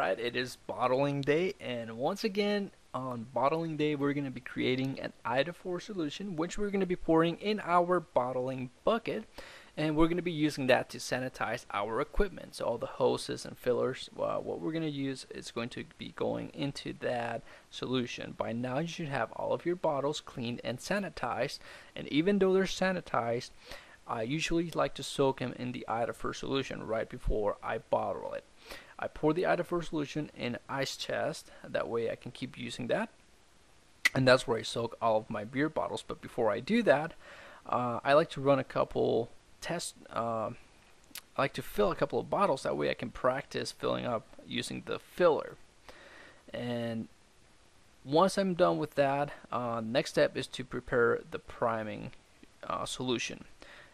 Alright, it is bottling day, and once again on bottling day we're going to be creating an iodophore solution which we're going to be pouring in our bottling bucket, and we're going to be using that to sanitize our equipment. So all the hoses and fillers, what we're going to use is going to be going into that solution. By now you should have all of your bottles cleaned and sanitized, and even though they're sanitized, I usually like to soak them in the iodophore solution right before I bottle it. I pour the iodophore solution in ice chest, that way I can keep using that, and that's where I soak all of my beer bottles. But before I do that, I like to run a couple tests. I like to fill a couple of bottles, that way I can practice filling up using the filler. And once I'm done with that, next step is to prepare the priming solution.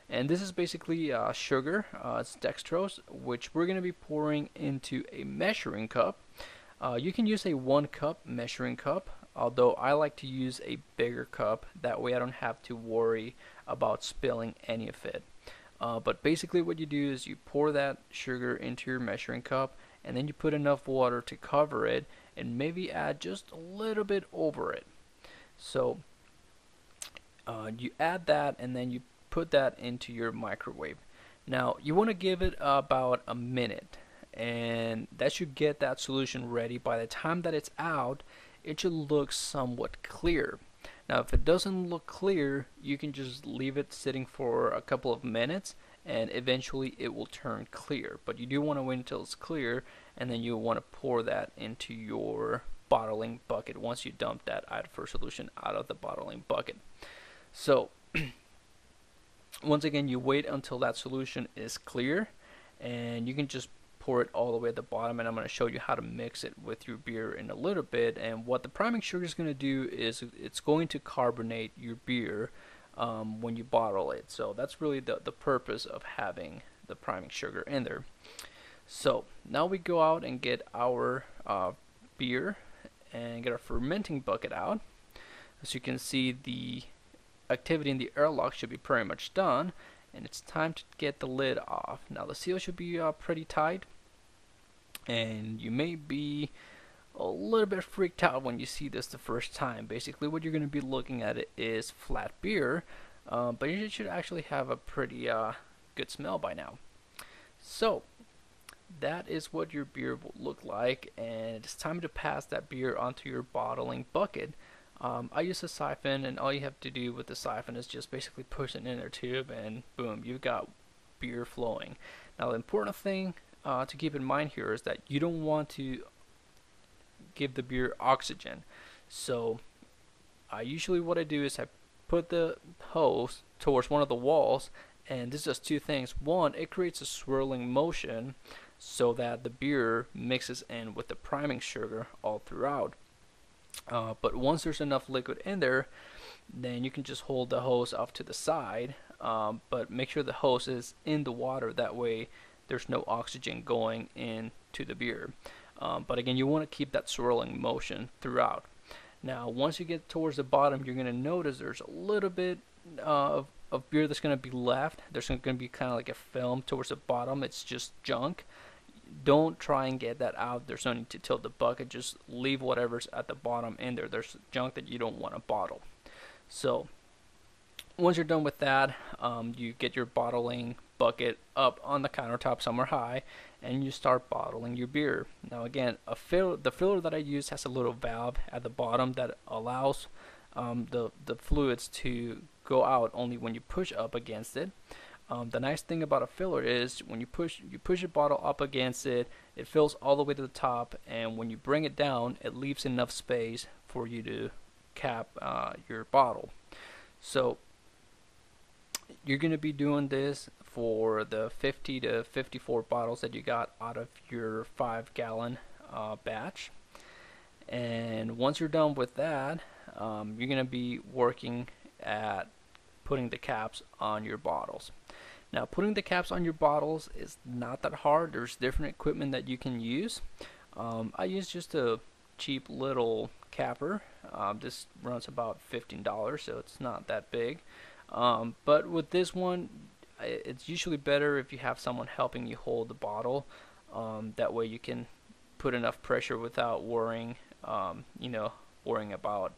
And this is basically sugar, it's dextrose, which we're going to be pouring into a measuring cup. You can use a 1 cup measuring cup, although I like to use a bigger cup, that way I don't have to worry about spilling any of it. But basically what you do is you pour that sugar into your measuring cup, and then you put enough water to cover it and maybe add just a little bit over it. So you add that, and then you put that into your microwave. Now you want to give it about a minute, and that should get that solution ready. By the time that it's out, it should look somewhat clear. Now if it doesn't look clear, you can just leave it sitting for a couple of minutes, and eventually it will turn clear. But you do want to wait until it's clear, and then you want to pour that into your bottling bucket once you dump that iodophore solution out of the bottling bucket. So once again, you wait until that solution is clear, and you can just pour it all the way at the bottom, and I'm going to show you how to mix it with your beer in a little bit. And what the priming sugar is going to do is it's going to carbonate your beer when you bottle it. So that's really the purpose of having the priming sugar in there. So now we go out and get our beer and get our fermenting bucket out. As you can see, the activity in the airlock should be pretty much done, and it's time to get the lid off. Now the seal should be pretty tight, and you may be a little bit freaked out when you see this the first time. Basically what you're going to be looking at is flat beer, but it should actually have a pretty good smell by now. So that is what your beer will look like, and it's time to pass that beer onto your bottling bucket. I use a siphon, and all you have to do with the siphon is just basically push it in their tube, and boom, you've got beer flowing. Now the important thing to keep in mind here is that you don't want to give the beer oxygen. So usually what I do is I put the hose towards one of the walls, and this does two things. One, it creates a swirling motion so that the beer mixes in with the priming sugar all throughout. But once there's enough liquid in there, then you can just hold the hose off to the side, but make sure the hose is in the water, that way there's no oxygen going into the beer. But again, you want to keep that swirling motion throughout. Now once you get towards the bottom, you're going to notice there's a little bit of beer that's going to be left. There's going to be kind of like a film towards the bottom. It's just junk. Don't try and get that out. There's no need to tilt the bucket. Just leave whatever's at the bottom in there. There's junk that you don't want to bottle. So once you're done with that, you get your bottling bucket up on the countertop somewhere high, and you start bottling your beer. Now again, the filler that I use has a little valve at the bottom that allows the fluids to go out only when you push up against it. The nice thing about a filler is when you push your bottle up against it, it fills all the way to the top, and when you bring it down, it leaves enough space for you to cap your bottle. So you're going to be doing this for the 50 to 54 bottles that you got out of your 5-gallon batch. And once you're done with that, you're going to be working at putting the caps on your bottles. Now putting the caps on your bottles is not that hard. There's different equipment that you can use. I use just a cheap little capper. This runs about $15, so it's not that big. But with this one, it's usually better if you have someone helping you hold the bottle. That way you can put enough pressure without worrying, worrying about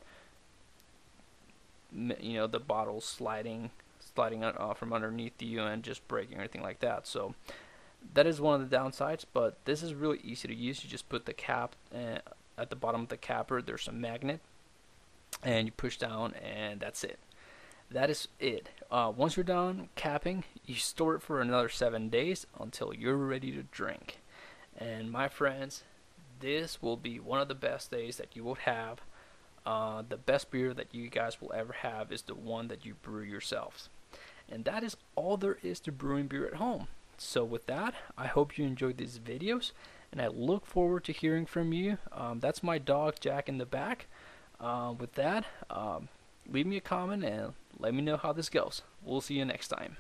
the bottle sliding from underneath you and just breaking or anything like that. So that is one of the downsides, but this is really easy to use. You just put the cap at the bottom of the capper. There's a magnet, and you push down, and that's it. That is it. Once you're done capping, you store it for another 7 days until you're ready to drink. And my friends, this will be one of the best days that you will have. The best beer that you guys will ever have is the one that you brew yourselves. And that is all there is to brewing beer at home. So with that, I hope you enjoyed these videos, and I look forward to hearing from you. That's my dog Jack in the back. With that, leave me a comment and let me know how this goes. We'll see you next time.